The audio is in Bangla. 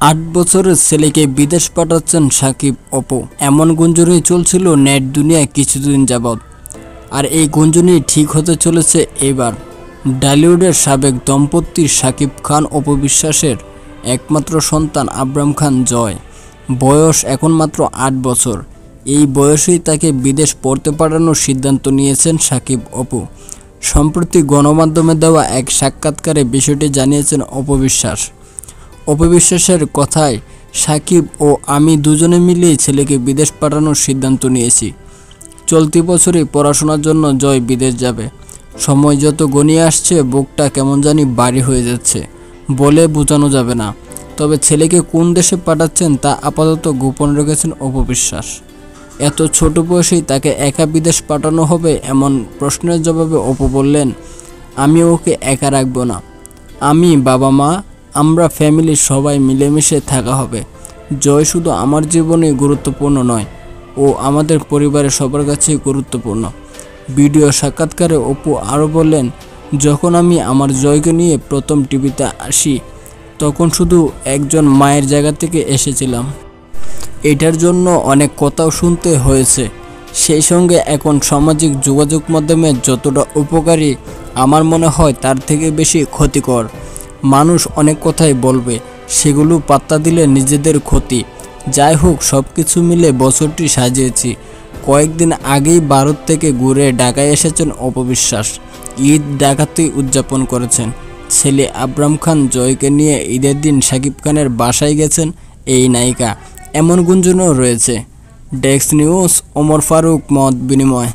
8 বছরের ছেলেকে বিদেশ পাঠাচ্ছেন সাকিব অপু, এমন গুঞ্জনই চলছিল নেট দুনিয়ায় কিছুদিন যাবৎ। আর এই গুঞ্জনই ঠিক হতে চলেছে এবার। ঢালিউডের সাবেক দম্পতি সাকিব খান অপু বিশ্বাসের একমাত্র সন্তান আবরাম খান জয়, বয়স এখন মাত্র 8 বছর। এই বয়সেই তাকে বিদেশ পড়তে পাঠানোর সিদ্ধান্ত নিয়েছেন সাকিব অপু। সম্প্রতি গণমাধ্যমে দেওয়া এক সাক্ষাৎকারে বিষয়টি জানিয়েছেন অপু বিশ্বাস। অপু বিশ্বাসের কথায়, সাকিব ও আমি দুজনে মিলেই ছেলেকে বিদেশ পাঠানোর সিদ্ধান্ত নিয়েছি। চলতি বছরই পড়াশোনার জন্য জয় বিদেশ যাবে। সময় যত গনিয়ে আসছে বুকটা কেমন জানি ভারী হয়ে যাচ্ছে, বলে বোঝানো যাবে না। তবে ছেলেকে কোন দেশে পাঠাচ্ছেন তা আপাতত গোপন রেখেছেন অপু বিশ্বাস। এত ছোট বয়সেই তাকে একা বিদেশ পাঠানো হবে এমন প্রশ্নের জবাবে অপু বললেন, আমি ওকে একা রাখবো না। আমি, বাবা মা, আমরা ফ্যামিলির সবাই মিলেমিশে থাকা হবে। জয় শুধু আমার জীবনে গুরুত্বপূর্ণ নয়, ও আমাদের পরিবারের সবার কাছেই গুরুত্বপূর্ণ। ভিডিও সাক্ষাৎকারে অপু আরও বললেন, যখন আমি আমার জয়কে নিয়ে প্রথম টিভিতে আসি তখন শুধু একজন মায়ের জায়গা থেকে এসেছিলাম। এটার জন্য অনেক কথাও শুনতে হয়েছে। সেই সঙ্গে এখন সামাজিক যোগাযোগ মাধ্যমে যতটা উপকারী আমার মনে হয় তার থেকে বেশি ক্ষতিকর। মানুষ অনেক কথাই বলবে, সেগুলো পাত্তা দিলে নিজেদের ক্ষতি। যাই হোক, সব কিছু মিলে বছরটি সাজিয়েছি। কয়েকদিন আগেই ভারত থেকে ঘুরে ঢাকায় এসেছেন অপু বিশ্বাস। ঈদ ঢাকাতেই উদযাপন করেছেন। ছেলে আবরাম খান জয়কে নিয়ে ঈদের দিন সাকিব খানের বাসায় গেছেন এই নায়িকা, এমন গুঞ্জনও রয়েছে। ডেস্ক নিউজ, ওমর ফারুক, মত বিনিময়।